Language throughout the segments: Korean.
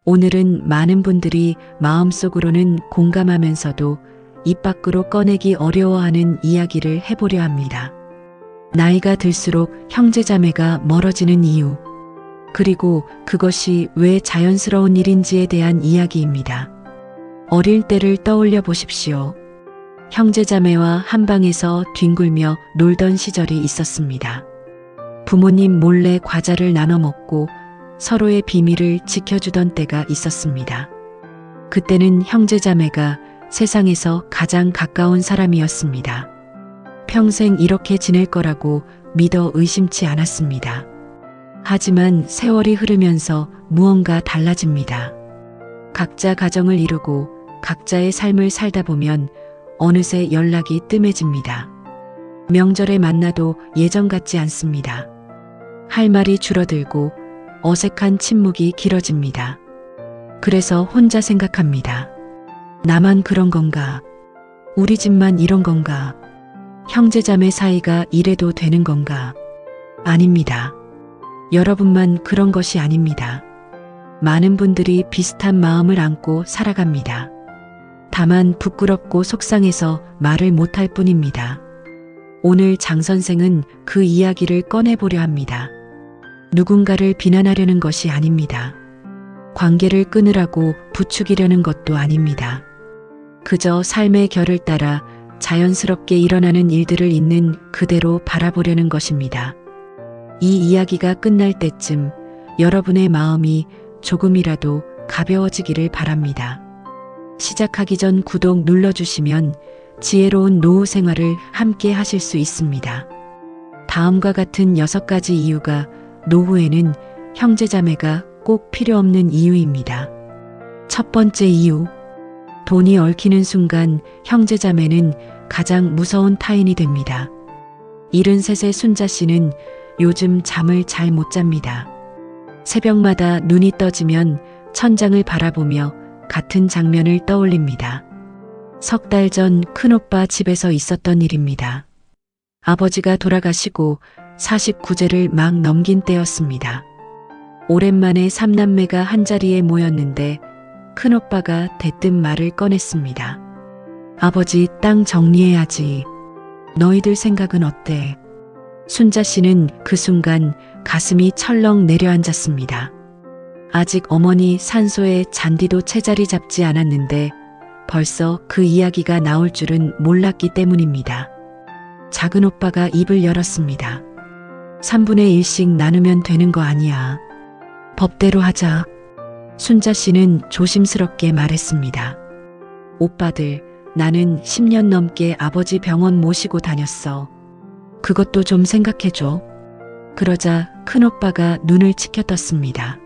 오늘은 많은 분들이 마음속으로는 공감하면서도 입 밖으로 꺼내기 어려워하는 이야기를 해보려 합니다. 나이가 들수록 형제자매가 멀어지는 이유, 그리고 그것이 왜 자연스러운 일인지에 대한 이야기입니다. 어릴 때를 떠올려 보십시오. 형제자매와 한 방에서 뒹굴며 놀던 시절이 있었습니다. 부모님 몰래 과자를 나눠 먹고 서로의 비밀을 지켜주던 때가 있었습니다. 그때는 형제자매가 세상에서 가장 가까운 사람이었습니다. 평생 이렇게 지낼 거라고 믿어 의심치 않았습니다. 하지만 세월이 흐르면서 무언가 달라집니다. 각자 가정을 이루고 각자의 삶을 살다 보면 어느새 연락이 뜸해집니다. 명절에 만나도 예전 같지 않습니다. 할 말이 줄어들고 어색한 침묵이 길어집니다. 그래서 혼자 생각합니다. 나만 그런 건가? 우리 집만 이런 건가? 형제자매 사이가 이래도 되는 건가? 아닙니다. 여러분만 그런 것이 아닙니다. 많은 분들이 비슷한 마음을 안고 살아갑니다. 다만 부끄럽고 속상해서 말을 못할 뿐입니다. 오늘 장 선생은 그 이야기를 꺼내보려 합니다. 누군가를 비난하려는 것이 아닙니다. 관계를 끊으라고 부추기려는 것도 아닙니다. 그저 삶의 결을 따라 자연스럽게 일어나는 일들을 있는 그대로 바라보려는 것입니다. 이 이야기가 끝날 때쯤 여러분의 마음이 조금이라도 가벼워지기를 바랍니다. 시작하기 전 구독 눌러주시면 지혜로운 노후 생활을 함께 하실 수 있습니다. 다음과 같은 6가지 이유가 노후에는 형제자매가 꼭 필요 없는 이유입니다. 첫 번째 이유, 돈이 얽히는 순간 형제자매는 가장 무서운 타인이 됩니다. 73세 순자 씨는 요즘 잠을 잘 못 잡니다. 새벽마다 눈이 떠지면 천장을 바라보며 같은 장면을 떠올립니다. 석 달 전 큰오빠 집에서 있었던 일입니다. 아버지가 돌아가시고 49제를 막 넘긴 때였습니다. 오랜만에 3남매가 한자리에 모였는데 큰오빠가 대뜸 말을 꺼냈습니다. 아버지, 땅 정리해야지. 너희들 생각은 어때? 순자 씨는 그 순간 가슴이 철렁 내려앉았습니다. 아직 어머니 산소에 잔디도 채자리 잡지 않았는데 벌써 그 이야기가 나올 줄은 몰랐기 때문입니다. 작은 오빠가 입을 열었습니다. 3분의 1씩 나누면 되는 거 아니야. 법대로 하자. 순자 씨는 조심스럽게 말했습니다. 오빠들, 나는 10년 넘게 아버지 병원 모시고 다녔어. 그것도 좀 생각해줘. 그러자 큰오빠가 눈을 치켜떴습니다.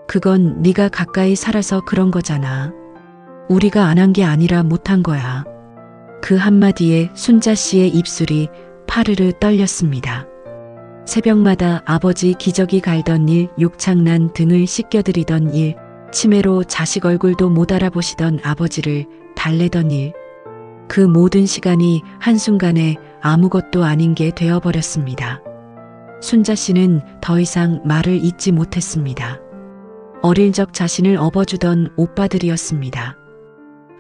그건 네가 가까이 살아서 그런 거잖아. 우리가 안 한 게 아니라 못한 거야. 그 한마디에 순자 씨의 입술이 파르르 떨렸습니다. 새벽마다 아버지 기저귀 갈던 일, 욕창난 등을 씻겨드리던 일, 치매로 자식 얼굴도 못 알아보시던 아버지를 달래던 일, 그 모든 시간이 한순간에 아무것도 아닌 게 되어버렸습니다. 순자 씨는 더 이상 말을 잇지 못했습니다. 어릴 적 자신을 업어주던 오빠들이었습니다.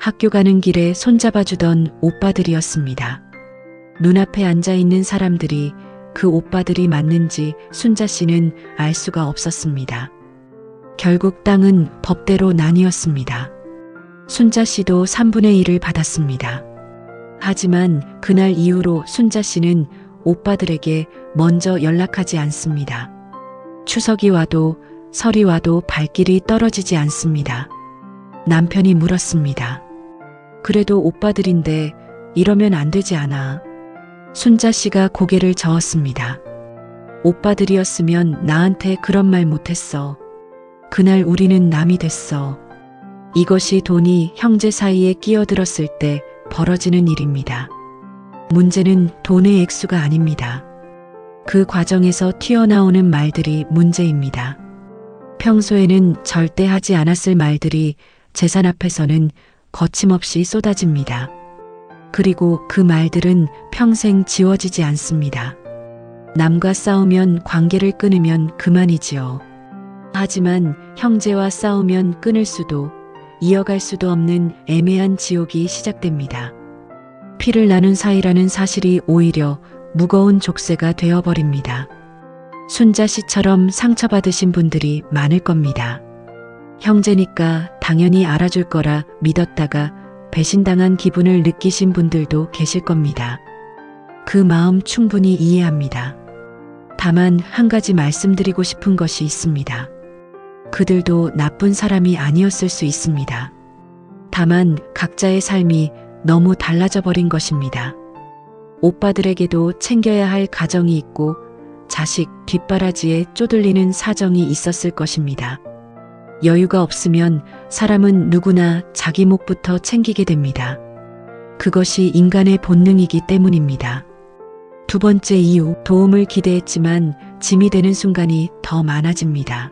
학교 가는 길에 손잡아주던 오빠들이었습니다. 눈앞에 앉아있는 사람들이 그 오빠들이 맞는지 순자 씨는 알 수가 없었습니다. 결국 땅은 법대로 나뉘었습니다. 순자 씨도 3분의 1을 받았습니다. 하지만 그날 이후로 순자 씨는 오빠들에게 먼저 연락하지 않습니다. 추석이 와도 설이 와도 발길이 떨어지지 않습니다. 남편이 물었습니다. 그래도 오빠들인데 이러면 안 되지 않아? 순자 씨가 고개를 저었습니다. 오빠들이었으면 나한테 그런 말 못했어. 그날 우리는 남이 됐어. 이것이 돈이 형제 사이에 끼어들었을 때 벌어지는 일입니다. 문제는 돈의 액수가 아닙니다. 그 과정에서 튀어나오는 말들이 문제입니다. 평소에는 절대 하지 않았을 말들이 재산 앞에서는 거침없이 쏟아집니다. 그리고 그 말들은 평생 지워지지 않습니다. 남과 싸우면 관계를 끊으면 그만이지요. 하지만 형제와 싸우면 끊을 수도 이어갈 수도 없는 애매한 지옥이 시작됩니다. 피를 나눈 사이라는 사실이 오히려 무거운 족쇄가 되어버립니다. 순자 씨처럼 상처받으신 분들이 많을 겁니다. 형제니까 당연히 알아줄 거라 믿었다가 배신당한 기분을 느끼신 분들도 계실 겁니다. 그 마음 충분히 이해합니다. 다만 한 가지 말씀드리고 싶은 것이 있습니다. 그들도 나쁜 사람이 아니었을 수 있습니다. 다만 각자의 삶이 너무 달라져 버린 것입니다. 오빠들에게도 챙겨야 할 가정이 있고 자식 뒷바라지에 쪼들리는 사정이 있었을 것입니다. 여유가 없으면 사람은 누구나 자기 몫부터 챙기게 됩니다. 그것이 인간의 본능이기 때문입니다. 두 번째 이유, 도움을 기대했지만 짐이 되는 순간이 더 많아집니다.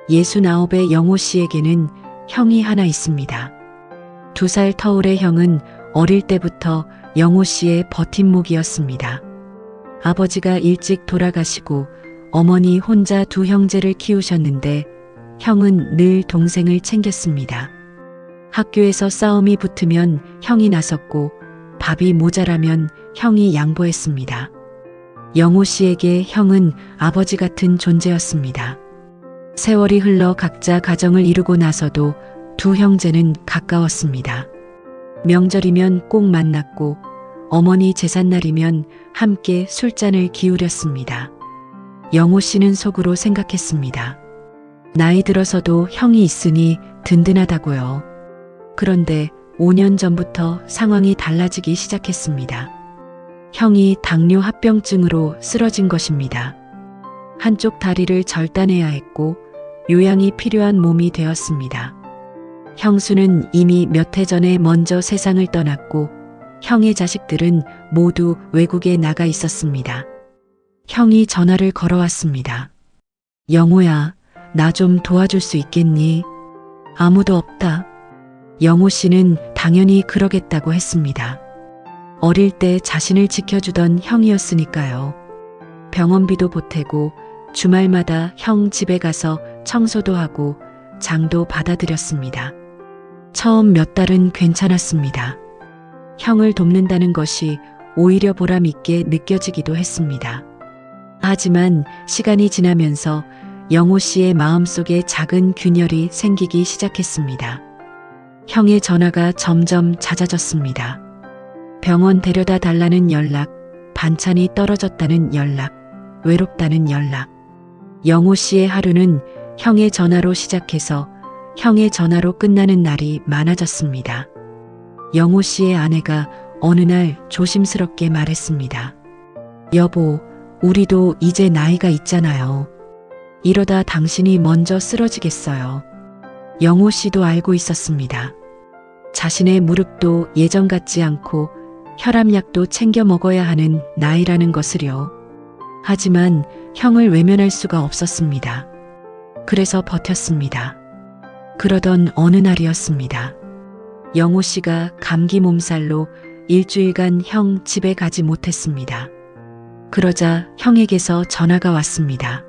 69의 영호 씨에게는 형이 하나 있습니다. 2살 터울의 형은 어릴 때부터 영호 씨의 버팀목이었습니다. 아버지가 일찍 돌아가시고 어머니 혼자 두 형제를 키우셨는데 형은 늘 동생을 챙겼습니다. 학교에서 싸움이 붙으면 형이 나섰고 밥이 모자라면 형이 양보했습니다. 영호 씨에게 형은 아버지 같은 존재였습니다. 세월이 흘러 각자 가정을 이루고 나서도 두 형제는 가까웠습니다. 명절이면 꼭 만났고 어머니 제삿날이면 함께 술잔을 기울였습니다. 영호 씨는 속으로 생각했습니다. 나이 들어서도 형이 있으니 든든하다고요. 그런데 5년 전부터 상황이 달라지기 시작했습니다. 형이 당뇨 합병증으로 쓰러진 것입니다. 한쪽 다리를 절단해야 했고 요양이 필요한 몸이 되었습니다. 형수는 이미 몇 해 전에 먼저 세상을 떠났고 형의 자식들은 모두 외국에 나가 있었습니다. 형이 전화를 걸어왔습니다. 영호야, 나 좀 도와줄 수 있겠니? 아무도 없다. 영호 씨는 당연히 그러겠다고 했습니다. 어릴 때 자신을 지켜주던 형이었으니까요. 병원비도 보태고 주말마다 형 집에 가서 청소도 하고 장도 받아들였습니다. 처음 몇 달은 괜찮았습니다. 형을 돕는다는 것이 오히려 보람 있게 느껴지기도 했습니다. 하지만 시간이 지나면서 영호 씨의 마음속에 작은 균열이 생기기 시작했습니다. 형의 전화가 점점 잦아졌습니다. 병원 데려다 달라는 연락, 반찬이 떨어졌다는 연락, 외롭다는 연락. 영호 씨의 하루는 형의 전화로 시작해서 형의 전화로 끝나는 날이 많아졌습니다. 영호 씨의 아내가 어느 날 조심스럽게 말했습니다. 여보, 우리도 이제 나이가 있잖아요. 이러다 당신이 먼저 쓰러지겠어요. 영호 씨도 알고 있었습니다. 자신의 무릎도 예전 같지 않고 혈압약도 챙겨 먹어야 하는 나이라는 것을요. 하지만 형을 외면할 수가 없었습니다. 그래서 버텼습니다. 그러던 어느 날이었습니다. 영호 씨가 감기 몸살로 일주일간 형 집에 가지 못했습니다. 그러자 형에게서 전화가 왔습니다.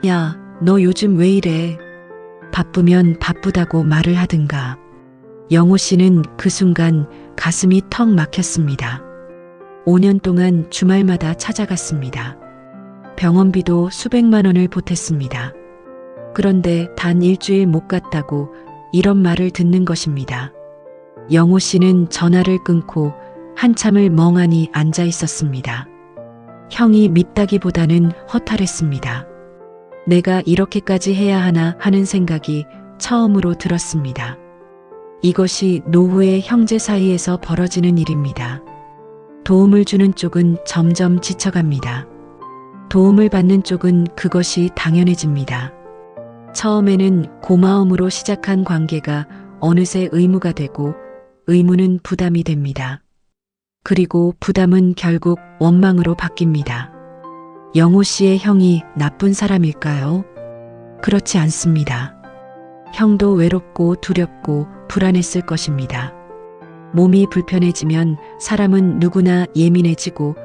야, 너 요즘 왜 이래? 바쁘면 바쁘다고 말을 하든가. 영호 씨는 그 순간 가슴이 턱 막혔습니다. 5년 동안 주말마다 찾아갔습니다. 병원비도 수백만 원을 보탰습니다. 그런데 단 일주일 못 갔다고 이런 말을 듣는 것입니다. 영호 씨는 전화를 끊고 한참을 멍하니 앉아 있었습니다. 형이 밉다기보다는 허탈했습니다. 내가 이렇게까지 해야 하나 하는 생각이 처음으로 들었습니다. 이것이 노후의 형제 사이에서 벌어지는 일입니다. 도움을 주는 쪽은 점점 지쳐갑니다. 도움을 받는 쪽은 그것이 당연해집니다. 처음에는 고마움으로 시작한 관계가 어느새 의무가 되고 의무는 부담이 됩니다. 그리고 부담은 결국 원망으로 바뀝니다. 영호 씨의 형이 나쁜 사람일까요? 그렇지 않습니다. 형도 외롭고 두렵고 불안했을 것입니다. 몸이 불편해지면 사람은 누구나 예민해지고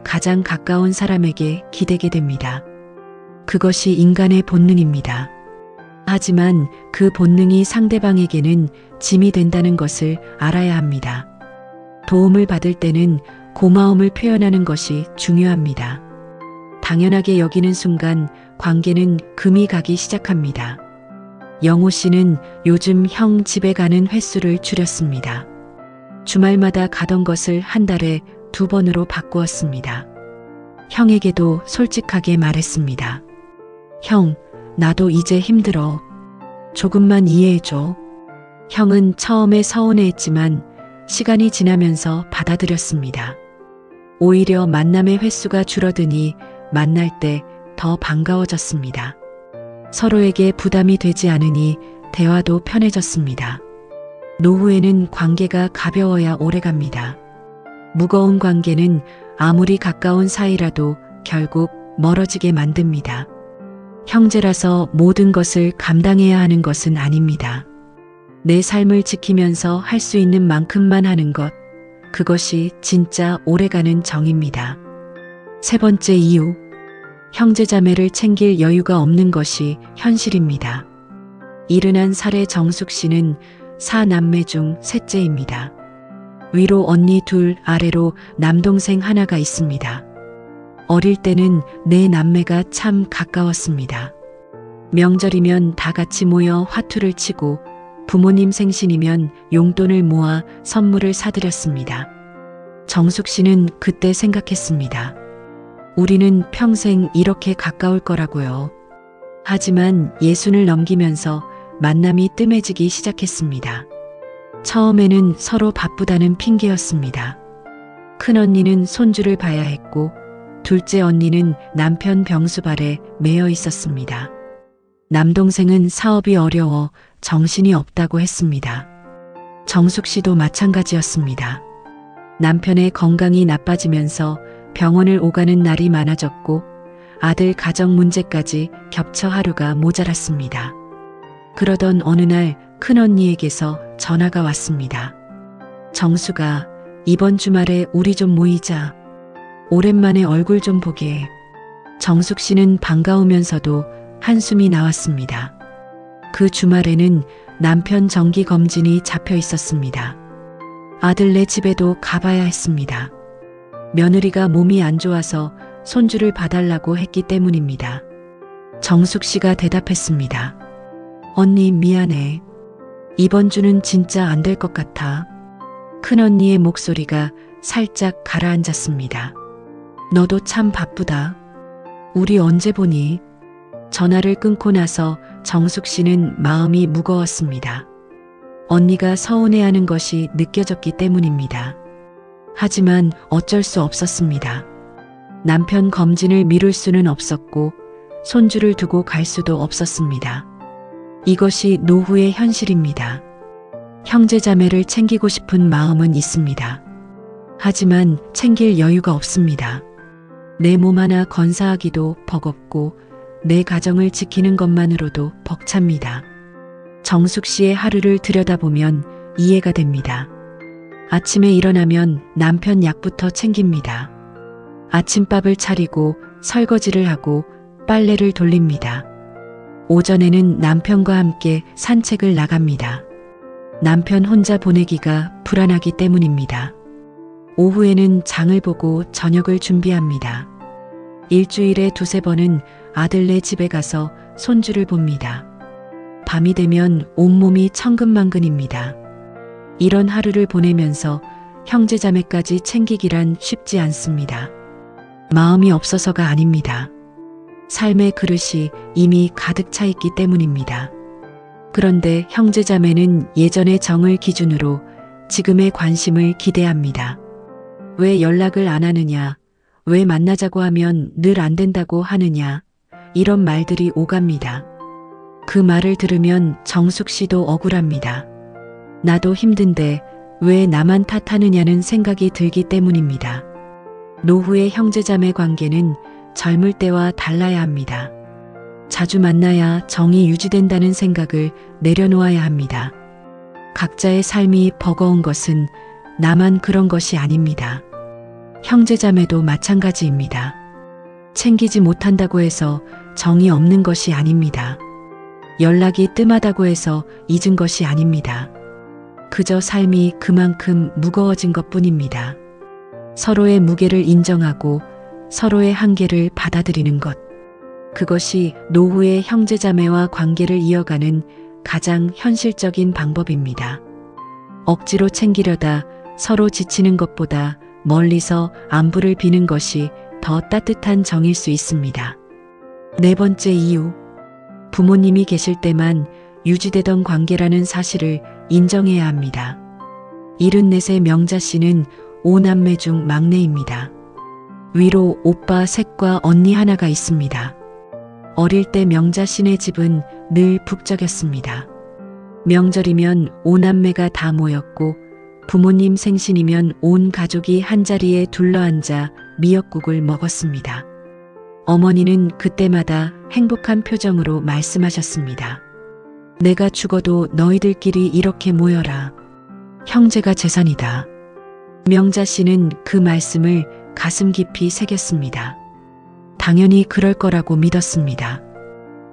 가장 가까운 사람에게 기대게 됩니다. 그것이 인간의 본능입니다. 하지만 그 본능이 상대방에게는 짐이 된다는 것을 알아야 합니다. 도움을 받을 때는 고마움을 표현하는 것이 중요합니다. 당연하게 여기는 순간 관계는 금이 가기 시작합니다. 영호 씨는 요즘 형 집에 가는 횟수를 줄였습니다. 주말마다 가던 것을 한 달에 2번으로 바꾸었습니다. 형에게도 솔직하게 말했습니다. 형, 나도 이제 힘들어. 조금만 이해해줘. 형은 처음에 서운해했지만 시간이 지나면서 받아들였습니다. 오히려 만남의 횟수가 줄어드니 만날 때 더 반가워졌습니다. 서로에게 부담이 되지 않으니 대화도 편해졌습니다. 노후에는 관계가 가벼워야 오래갑니다. 무거운 관계는 아무리 가까운 사이라도 결국 멀어지게 만듭니다. 형제라서 모든 것을 감당해야 하는 것은 아닙니다. 내 삶을 지키면서 할 수 있는 만큼만 하는 것, 그것이 진짜 오래가는 정입니다. 세 번째 이유, 형제자매를 챙길 여유가 없는 것이 현실입니다. 71살의 정숙 씨는 4남매 중 셋째입니다. 위로 언니 2, 아래로 남동생 하나가 있습니다. 어릴 때는 네 남매가 참 가까웠습니다. 명절이면 다 같이 모여 화투를 치고 부모님 생신이면 용돈을 모아 선물을 사드렸습니다. 정숙 씨는 그때 생각했습니다. 우리는 평생 이렇게 가까울 거라고요. 하지만 60을 넘기면서 만남이 뜸해지기 시작했습니다. 처음에는 서로 바쁘다는 핑계였습니다. 큰언니는 손주를 봐야 했고 둘째 언니는 남편 병수발에 매여 있었습니다. 남동생은 사업이 어려워 정신이 없다고 했습니다. 정숙 씨도 마찬가지였습니다. 남편의 건강이 나빠지면서 병원을 오가는 날이 많아졌고 아들 가정 문제까지 겹쳐 하루가 모자랐습니다. 그러던 어느 날 큰언니에게서 전화가 왔습니다. 정수가 이번 주말에 우리 좀 모이자. 오랜만에 얼굴 좀 보게. 정숙 씨는 반가우면서도 한숨이 나왔습니다. 그 주말에는 남편 정기 검진이 잡혀 있었습니다. 아들네 집에도 가봐야 했습니다. 며느리가 몸이 안 좋아서 손주를 봐달라고 했기 때문입니다. 정숙 씨가 대답했습니다. 언니 미안해. 이번 주는 진짜 안 될 것 같아. 큰언니의 목소리가 살짝 가라앉았습니다. 너도 참 바쁘다. 우리 언제 보니? 전화를 끊고 나서 정숙 씨는 마음이 무거웠습니다. 언니가 서운해하는 것이 느껴졌기 때문입니다. 하지만 어쩔 수 없었습니다. 남편 검진을 미룰 수는 없었고 손주를 두고 갈 수도 없었습니다. 이것이 노후의 현실입니다. 형제자매를 챙기고 싶은 마음은 있습니다. 하지만 챙길 여유가 없습니다. 내 몸 하나 건사하기도 버겁고 내 가정을 지키는 것만으로도 벅찹니다. 정숙 씨의 하루를 들여다보면 이해가 됩니다. 아침에 일어나면 남편 약부터 챙깁니다. 아침밥을 차리고 설거지를 하고 빨래를 돌립니다. 오전에는 남편과 함께 산책을 나갑니다. 남편 혼자 보내기가 불안하기 때문입니다. 오후에는 장을 보고 저녁을 준비합니다. 일주일에 2~3번은 아들네 집에 가서 손주를 봅니다. 밤이 되면 온몸이 천근만근입니다. 이런 하루를 보내면서 형제자매까지 챙기기란 쉽지 않습니다. 마음이 없어서가 아닙니다. 삶의 그릇이 이미 가득 차 있기 때문입니다. 그런데 형제자매는 예전의 정을 기준으로 지금의 관심을 기대합니다. 왜 연락을 안 하느냐? 왜 만나자고 하면 늘 안 된다고 하느냐? 이런 말들이 오갑니다. 그 말을 들으면 정숙 씨도 억울합니다. 나도 힘든데 왜 나만 탓하느냐는 생각이 들기 때문입니다. 노후의 형제자매 관계는 젊을 때와 달라야 합니다. 자주 만나야 정이 유지된다는 생각을 내려놓아야 합니다. 각자의 삶이 버거운 것은 나만 그런 것이 아닙니다. 형제자매도 마찬가지입니다. 챙기지 못한다고 해서 정이 없는 것이 아닙니다. 연락이 뜸하다고 해서 잊은 것이 아닙니다. 그저 삶이 그만큼 무거워진 것뿐입니다. 서로의 무게를 인정하고 서로의 한계를 받아들이는 것. 그것이 노후의 형제자매와 관계를 이어가는 가장 현실적인 방법입니다. 억지로 챙기려다 서로 지치는 것보다 멀리서 안부를 비는 것이 더 따뜻한 정일 수 있습니다. 네 번째 이유. 부모님이 계실 때만 유지되던 관계라는 사실을 인정해야 합니다. 74세 명자 씨는 5남매 중 막내입니다. 위로 오빠 셋과 언니 하나가 있습니다. 어릴 때 명자 씨네 집은 늘 북적였습니다. 명절이면 5남매가 다 모였고 부모님 생신이면 온 가족이 한자리에 둘러앉아 미역국을 먹었습니다. 어머니는 그때마다 행복한 표정으로 말씀하셨습니다. 내가 죽어도 너희들끼리 이렇게 모여라. 형제가 재산이다. 명자 씨는 그 말씀을 가슴 깊이 새겼습니다. 당연히 그럴 거라고 믿었습니다.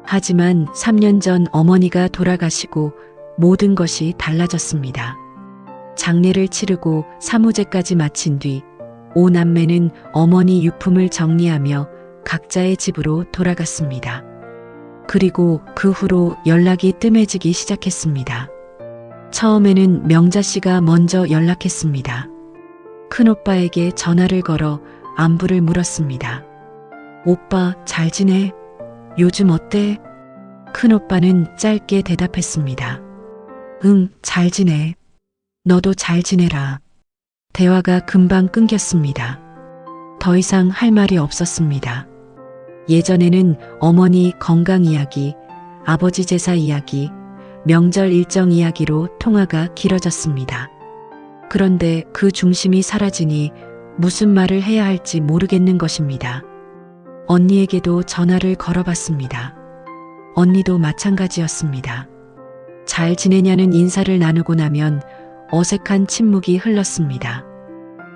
하지만 3년 전 어머니가 돌아가시고 모든 것이 달라졌습니다. 장례를 치르고 사무제까지 마친 뒤 5남매는 어머니 유품을 정리하며 각자의 집으로 돌아갔습니다. 그리고 그 후로 연락이 뜸해지기 시작했습니다. 처음에는 명자 씨가 먼저 연락했습니다. 큰오빠에게 전화를 걸어 안부를 물었습니다. 오빠 잘 지내? 요즘 어때? 큰오빠는 짧게 대답했습니다. 응, 잘 지내. 너도 잘 지내라. 대화가 금방 끊겼습니다. 더 이상 할 말이 없었습니다. 예전에는 어머니 건강 이야기, 아버지 제사 이야기, 명절 일정 이야기로 통화가 길어졌습니다. 그런데 그 중심이 사라지니 무슨 말을 해야 할지 모르겠는 것입니다. 언니에게도 전화를 걸어봤습니다. 언니도 마찬가지였습니다. 잘 지내냐는 인사를 나누고 나면 어색한 침묵이 흘렀습니다.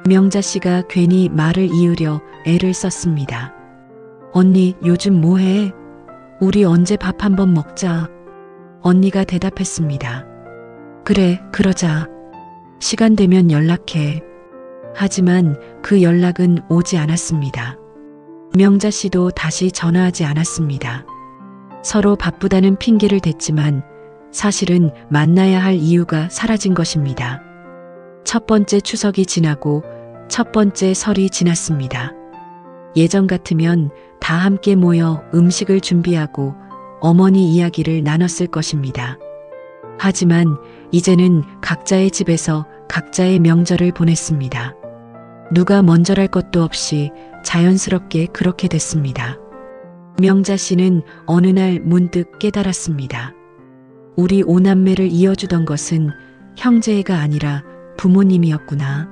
명자 씨가 괜히 말을 이으려 애를 썼습니다. 언니 요즘 뭐해? 우리 언제 밥 한번 먹자. 언니가 대답했습니다. 그래, 그러자. 시간 되면 연락해. 하지만 그 연락은 오지 않았습니다. 명자 씨도 다시 전화하지 않았습니다. 서로 바쁘다는 핑계를 댔지만 사실은 만나야 할 이유가 사라진 것입니다. 첫 번째 추석이 지나고 첫 번째 설이 지났습니다. 예전 같으면 다 함께 모여 음식을 준비하고 어머니 이야기를 나눴을 것입니다. 하지만 이제는 각자의 집에서 각자의 명절을 보냈습니다. 누가 먼저랄 것도 없이 자연스럽게 그렇게 됐습니다. 명자 씨는 어느 날 문득 깨달았습니다. 우리 5남매를 이어주던 것은 형제가 아니라 부모님이었구나.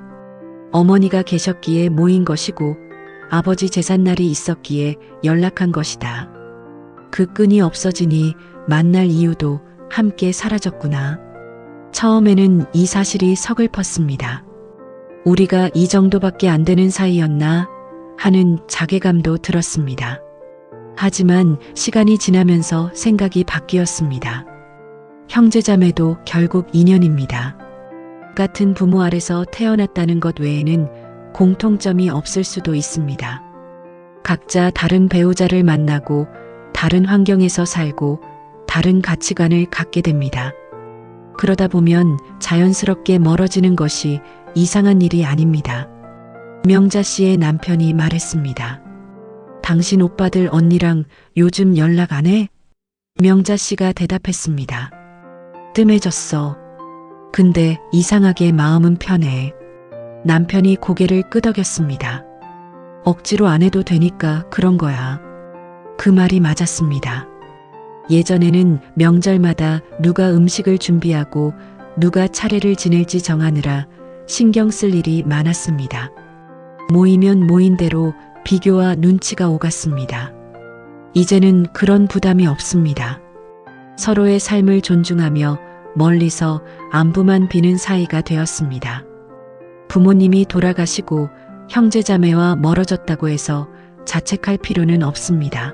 어머니가 계셨기에 모인 것이고 아버지 제삿날이 있었기에 연락한 것이다. 그 끈이 없어지니 만날 이유도 함께 사라졌구나. 처음에는 이 사실이 서글펐습니다. 우리가 이 정도밖에 안 되는 사이였나 하는 자괴감도 들었습니다. 하지만 시간이 지나면서 생각이 바뀌었습니다. 형제자매도 결국 인연입니다. 같은 부모 아래서 태어났다는 것 외에는 공통점이 없을 수도 있습니다. 각자 다른 배우자를 만나고 다른 환경에서 살고 다른 가치관을 갖게 됩니다. 그러다 보면 자연스럽게 멀어지는 것이 이상한 일이 아닙니다. 명자 씨의 남편이 말했습니다. 당신 오빠들 언니랑 요즘 연락 안 해? 명자 씨가 대답했습니다. 뜸해졌어. 근데 이상하게 마음은 편해. 남편이 고개를 끄덕였습니다. 억지로 안 해도 되니까 그런 거야. 그 말이 맞았습니다. 예전에는 명절마다 누가 음식을 준비하고 누가 차례를 지낼지 정하느라 신경 쓸 일이 많았습니다. 모이면 모인 대로 비교와 눈치가 오갔습니다. 이제는 그런 부담이 없습니다. 서로의 삶을 존중하며 멀리서 안부만 비는 사이가 되었습니다. 부모님이 돌아가시고 형제자매와 멀어졌다고 해서 자책할 필요는 없습니다.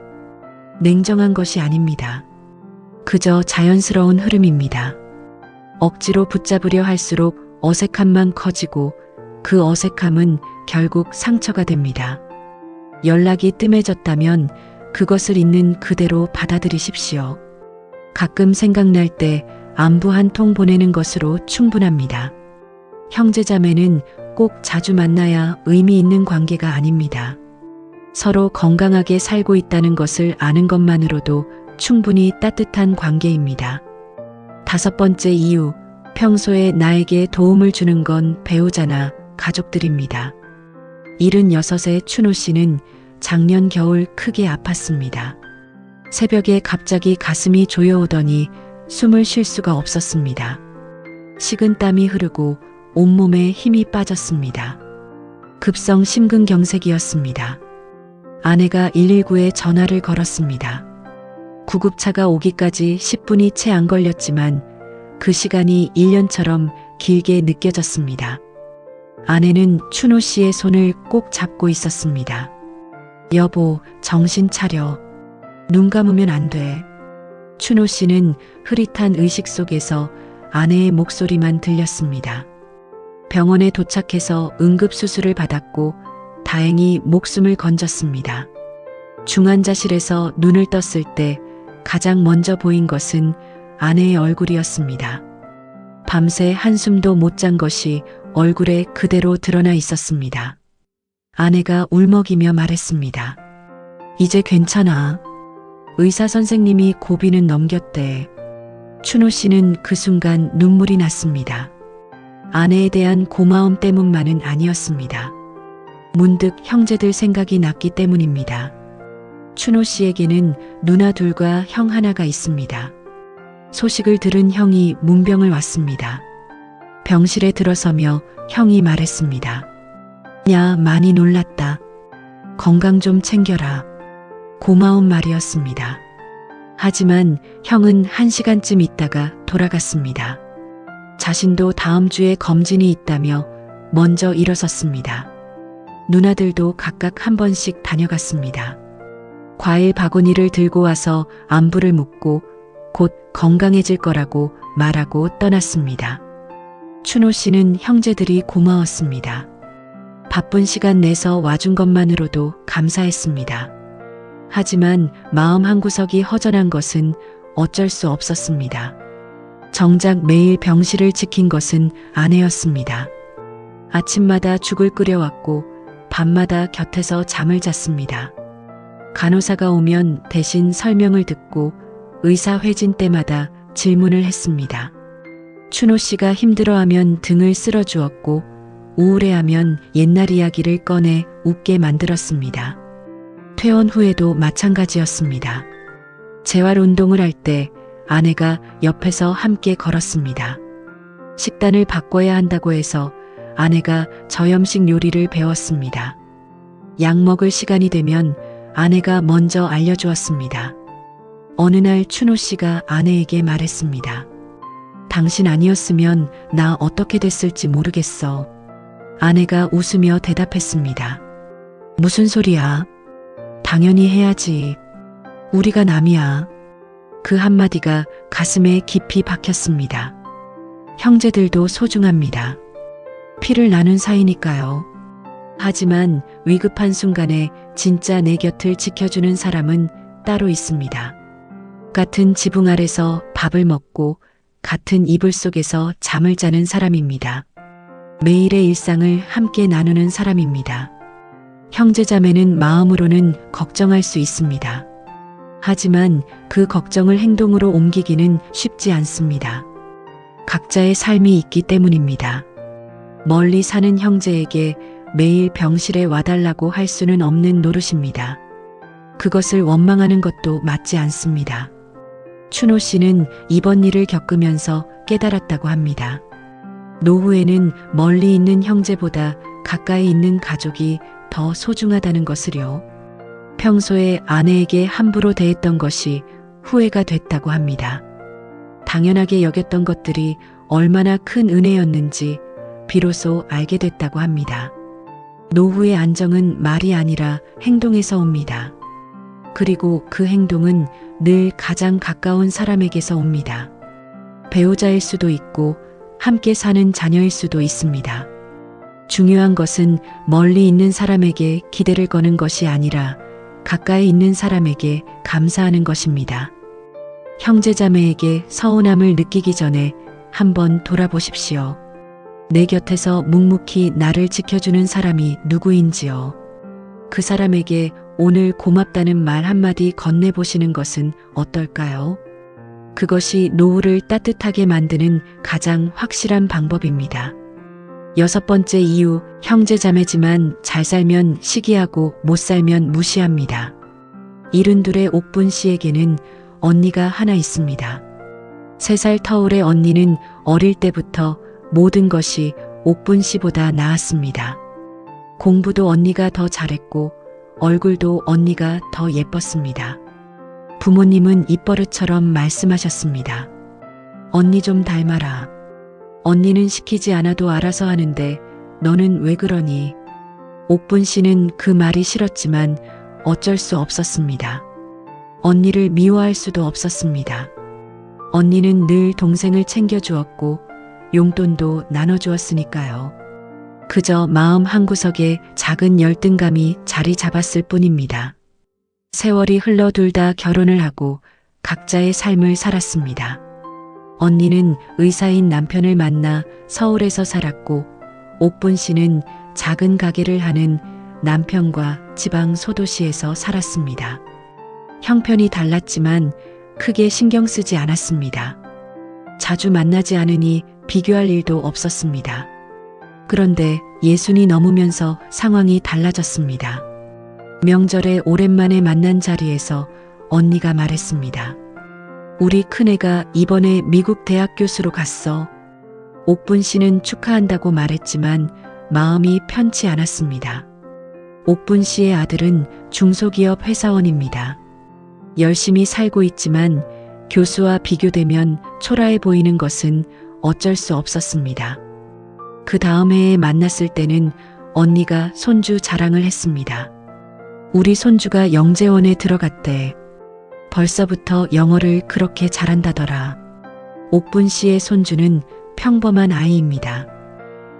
냉정한 것이 아닙니다. 그저 자연스러운 흐름입니다. 억지로 붙잡으려 할수록 어색함만 커지고 그 어색함은 결국 상처가 됩니다. 연락이 뜸해졌다면 그것을 있는 그대로 받아들이십시오. 가끔 생각날 때 안부 한 통 보내는 것으로 충분합니다. 형제자매는 꼭 자주 만나야 의미 있는 관계가 아닙니다. 서로 건강하게 살고 있다는 것을 아는 것만으로도 충분히 따뜻한 관계입니다. 5번째 이유, 평소에 나에게 도움을 주는 건 배우자나 가족들입니다. 76의 춘호 씨는 작년 겨울 크게 아팠습니다. 새벽에 갑자기 가슴이 조여오더니 숨을 쉴 수가 없었습니다. 식은 땀이 흐르고 온몸에 힘이 빠졌습니다. 급성 심근경색이었습니다. 아내가 119에 전화를 걸었습니다. 구급차가 오기까지 10분이 채 안 걸렸지만 그 시간이 1년처럼 길게 느껴졌습니다. 아내는 춘호 씨의 손을 꼭 잡고 있었습니다. 여보, 정신 차려. 눈 감으면 안 돼. 춘호 씨는 흐릿한 의식 속에서 아내의 목소리만 들렸습니다. 병원에 도착해서 응급수술을 받았고 다행히 목숨을 건졌습니다. 중환자실에서 눈을 떴을 때 가장 먼저 보인 것은 아내의 얼굴이었습니다. 밤새 한숨도 못 잔 것이 얼굴에 그대로 드러나 있었습니다. 아내가 울먹이며 말했습니다. 이제 괜찮아. 의사 선생님이 고비는 넘겼대. 춘호 씨는 그 순간 눈물이 났습니다. 아내에 대한 고마움 때문만은 아니었습니다. 문득 형제들 생각이 났기 때문입니다. 춘호 씨에게는 누나 둘과 형 하나가 있습니다. 소식을 들은 형이 문병을 왔습니다. 병실에 들어서며 형이 말했습니다. 야, 많이 놀랐다. 건강 좀 챙겨라. 고마운 말이었습니다. 하지만 형은 1시간쯤 있다가 돌아갔습니다. 자신도 다음 주에 검진이 있다며 먼저 일어섰습니다. 누나들도 각각 한 번씩 다녀갔습니다. 과일 바구니를 들고 와서 안부를 묻고 곧 건강해질 거라고 말하고 떠났습니다. 춘호 씨는 형제들이 고마웠습니다. 바쁜 시간 내서 와준 것만으로도 감사했습니다. 하지만 마음 한구석이 허전한 것은 어쩔 수 없었습니다. 정작 매일 병실을 지킨 것은 아내였습니다. 아침마다 죽을 끓여왔고 밤마다 곁에서 잠을 잤습니다. 간호사가 오면 대신 설명을 듣고 의사 회진 때마다 질문을 했습니다. 춘호 씨가 힘들어하면 등을 쓸어주었고 우울해하면 옛날 이야기를 꺼내 웃게 만들었습니다. 퇴원 후에도 마찬가지였습니다. 재활 운동을 할 때 아내가 옆에서 함께 걸었습니다. 식단을 바꿔야 한다고 해서 아내가 저염식 요리를 배웠습니다. 약 먹을 시간이 되면 아내가 먼저 알려주었습니다. 어느 날 춘호 씨가 아내에게 말했습니다. 당신 아니었으면 나 어떻게 됐을지 모르겠어. 아내가 웃으며 대답했습니다. 무슨 소리야? 당연히 해야지. 우리가 남이야. 그 한마디가 가슴에 깊이 박혔습니다. 형제들도 소중합니다. 피를 나눈 사이니까요. 하지만 위급한 순간에 진짜 내 곁을 지켜주는 사람은 따로 있습니다. 같은 지붕 아래서 밥을 먹고 같은 이불 속에서 잠을 자는 사람입니다. 매일의 일상을 함께 나누는 사람입니다. 형제자매는 마음으로는 걱정할 수 있습니다. 하지만 그 걱정을 행동으로 옮기기는 쉽지 않습니다. 각자의 삶이 있기 때문입니다. 멀리 사는 형제에게 매일 병실에 와달라고 할 수는 없는 노릇입니다. 그것을 원망하는 것도 맞지 않습니다. 춘호 씨는 이번 일을 겪으면서 깨달았다고 합니다. 노후에는 멀리 있는 형제보다 가까이 있는 가족이 더 소중하다는 것을요. 평소에 아내에게 함부로 대했던 것이 후회가 됐다고 합니다. 당연하게 여겼던 것들이 얼마나 큰 은혜였는지 비로소 알게 됐다고 합니다. 노후의 안정은 말이 아니라 행동에서 옵니다. 그리고 그 행동은 늘 가장 가까운 사람에게서 옵니다. 배우자일 수도 있고 함께 사는 자녀일 수도 있습니다. 중요한 것은 멀리 있는 사람에게 기대를 거는 것이 아니라 가까이 있는 사람에게 감사하는 것입니다. 형제자매에게 서운함을 느끼기 전에 한번 돌아보십시오. 내 곁에서 묵묵히 나를 지켜주는 사람이 누구인지요. 그 사람에게 오늘 고맙다는 말 한마디 건네보시는 것은 어떨까요? 그것이 노후를 따뜻하게 만드는 가장 확실한 방법입니다. 6번째 이유, 형제자매지만 잘 살면 시기하고 못 살면 무시합니다. 72의 옥분 씨에게는 언니가 하나 있습니다. 3살 터울의 언니는 어릴 때부터 모든 것이 옥분 씨보다 나았습니다. 공부도 언니가 더 잘했고 얼굴도 언니가 더 예뻤습니다. 부모님은 입버릇처럼 말씀하셨습니다. 언니 좀 닮아라. 언니는 시키지 않아도 알아서 하는데 너는 왜 그러니? 옥분 씨는 그 말이 싫었지만 어쩔 수 없었습니다. 언니를 미워할 수도 없었습니다. 언니는 늘 동생을 챙겨주었고 용돈도 나눠주었으니까요. 그저 마음 한구석에 작은 열등감이 자리 잡았을 뿐입니다. 세월이 흘러 둘 다 결혼을 하고 각자의 삶을 살았습니다. 언니는 의사인 남편을 만나 서울에서 살았고 옥분 씨는 작은 가게를 하는 남편과 지방 소도시에서 살았습니다. 형편이 달랐지만 크게 신경 쓰지 않았습니다. 자주 만나지 않으니 비교할 일도 없었습니다. 그런데 예순이 넘으면서 상황이 달라졌습니다. 명절에 오랜만에 만난 자리에서 언니가 말했습니다. 우리 큰애가 이번에 미국 대학 교수로 갔어. 옥분 씨는 축하한다고 말했지만 마음이 편치 않았습니다. 옥분 씨의 아들은 중소기업 회사원입니다. 열심히 살고 있지만 교수와 비교되면 초라해 보이는 것은 어쩔 수 없었습니다. 그 다음 해에 만났을 때는 언니가 손주 자랑을 했습니다. 우리 손주가 영재원에 들어갔대. 벌써부터 영어를 그렇게 잘한다더라. 옥분 씨의 손주는 평범한 아이입니다.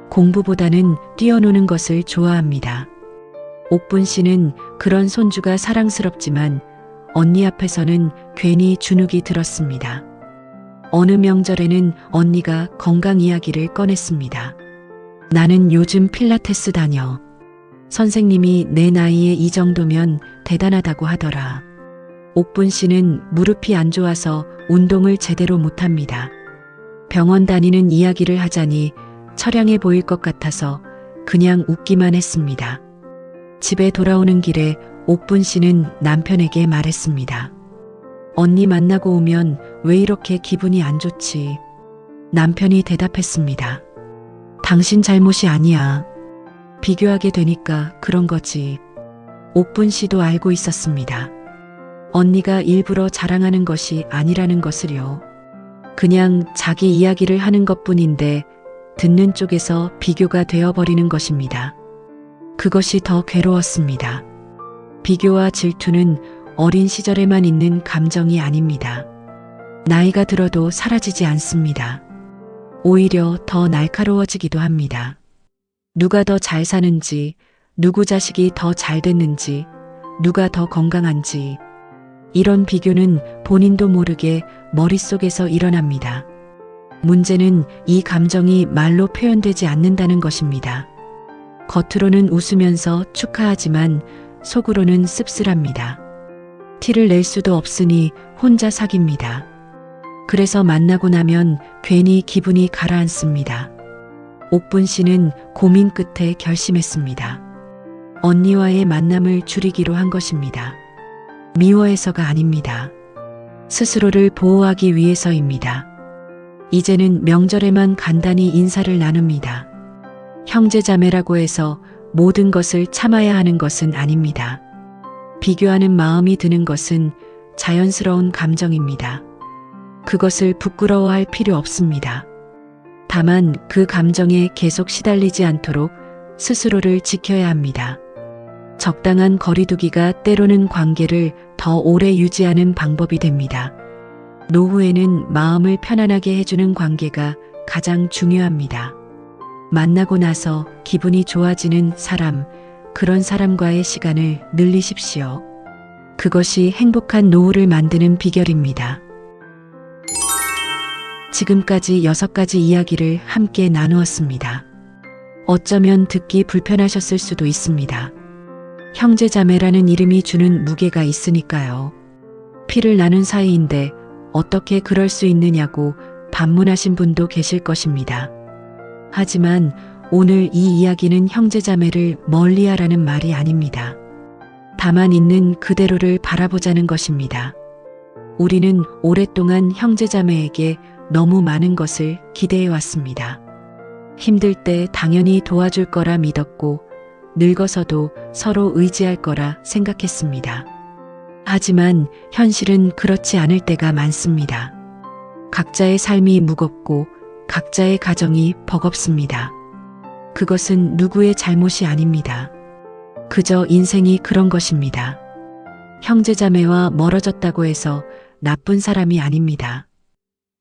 공부보다는 뛰어노는 것을 좋아합니다. 옥분 씨는 그런 손주가 사랑스럽지만 언니 앞에서는 괜히 주눅이 들었습니다. 어느 명절에는 언니가 건강 이야기를 꺼냈습니다. 나는 요즘 필라테스 다녀. 선생님이 내 나이에 이 정도면 대단하다고 하더라. 옥분 씨는 무릎이 안 좋아서 운동을 제대로 못합니다. 병원 다니는 이야기를 하자니 처량해 보일 것 같아서 그냥 웃기만 했습니다. 집에 돌아오는 길에 옥분 씨는 남편에게 말했습니다. 언니 만나고 오면 왜 이렇게 기분이 안 좋지? 남편이 대답했습니다. 당신 잘못이 아니야. 비교하게 되니까 그런 거지. 옥분 씨도 알고 있었습니다. 언니가 일부러 자랑하는 것이 아니라는 것을요. 그냥 자기 이야기를 하는 것뿐인데 듣는 쪽에서 비교가 되어버리는 것입니다. 그것이 더 괴로웠습니다. 비교와 질투는 어린 시절에만 있는 감정이 아닙니다. 나이가 들어도 사라지지 않습니다. 오히려 더 날카로워지기도 합니다. 누가 더 잘 사는지, 누구 자식이 더 잘 됐는지, 누가 더 건강한지, 이런 비교는 본인도 모르게 머릿속에서 일어납니다. 문제는 이 감정이 말로 표현되지 않는다는 것입니다. 겉으로는 웃으면서 축하하지만 속으로는 씁쓸합니다. 티를 낼 수도 없으니 혼자 사깁니다. 그래서 만나고 나면 괜히 기분이 가라앉습니다. 옥분 씨는 고민 끝에 결심했습니다. 언니와의 만남을 줄이기로 한 것입니다. 미워해서가 아닙니다. 스스로를 보호하기 위해서입니다. 이제는 명절에만 간단히 인사를 나눕니다. 형제자매라고 해서 모든 것을 참아야 하는 것은 아닙니다. 비교하는 마음이 드는 것은 자연스러운 감정입니다. 그것을 부끄러워할 필요 없습니다. 다만 그 감정에 계속 시달리지 않도록 스스로를 지켜야 합니다. 적당한 거리두기가 때로는 관계를 더 오래 유지하는 방법이 됩니다. 노후에는 마음을 편안하게 해주는 관계가 가장 중요합니다. 만나고 나서 기분이 좋아지는 사람, 그런 사람과의 시간을 늘리십시오. 그것이 행복한 노후를 만드는 비결입니다. 지금까지 6가지 이야기를 함께 나누었습니다. 어쩌면 듣기 불편하셨을 수도 있습니다. 형제자매라는 이름이 주는 무게가 있으니까요. 피를 나눈 사이인데 어떻게 그럴 수 있느냐고 반문하신 분도 계실 것입니다. 하지만 오늘 이 이야기는 형제자매를 멀리하라는 말이 아닙니다. 다만 있는 그대로를 바라보자는 것입니다. 우리는 오랫동안 형제자매에게 너무 많은 것을 기대해 왔습니다. 힘들 때 당연히 도와줄 거라 믿었고 늙어서도 서로 의지할 거라 생각했습니다. 하지만 현실은 그렇지 않을 때가 많습니다. 각자의 삶이 무겁고 각자의 가정이 버겁습니다. 그것은 누구의 잘못이 아닙니다. 그저 인생이 그런 것입니다. 형제자매와 멀어졌다고 해서 나쁜 사람이 아닙니다.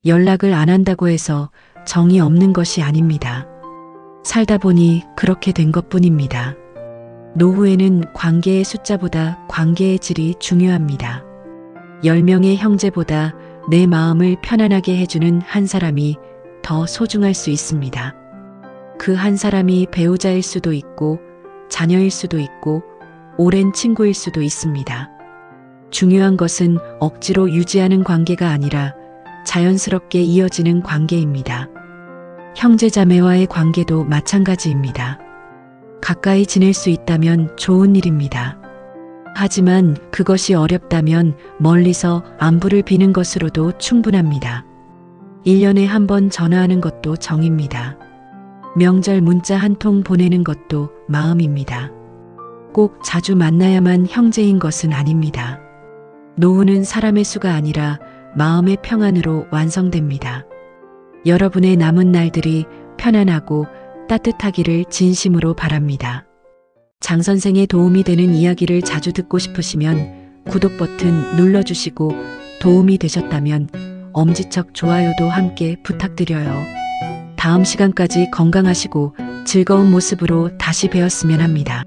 연락을 안 한다고 해서 정이 없는 것이 아닙니다. 살다 보니 그렇게 된 것뿐입니다. 노후에는 관계의 숫자보다 관계의 질이 중요합니다. 10명의 형제보다 내 마음을 편안하게 해주는 한 사람이 더 소중할 수 있습니다. 그 한 사람이 배우자일 수도 있고 자녀일 수도 있고 오랜 친구일 수도 있습니다. 중요한 것은 억지로 유지하는 관계가 아니라 자연스럽게 이어지는 관계입니다. 형제자매와의 관계도 마찬가지입니다. 가까이 지낼 수 있다면 좋은 일입니다. 하지만 그것이 어렵다면 멀리서 안부를 비는 것으로도 충분합니다. 1년에 한 번 전화하는 것도 정입니다. 명절 문자 한 통 보내는 것도 마음입니다. 꼭 자주 만나야만 형제인 것은 아닙니다. 노후는 사람의 수가 아니라 마음의 평안으로 완성됩니다. 여러분의 남은 날들이 편안하고 따뜻하기를 진심으로 바랍니다. 장 선생의 도움이 되는 이야기를 자주 듣고 싶으시면 구독 버튼 눌러주시고 도움이 되셨다면 엄지척 좋아요도 함께 부탁드려요. 다음 시간까지 건강하시고 즐거운 모습으로 다시 뵈었으면 합니다.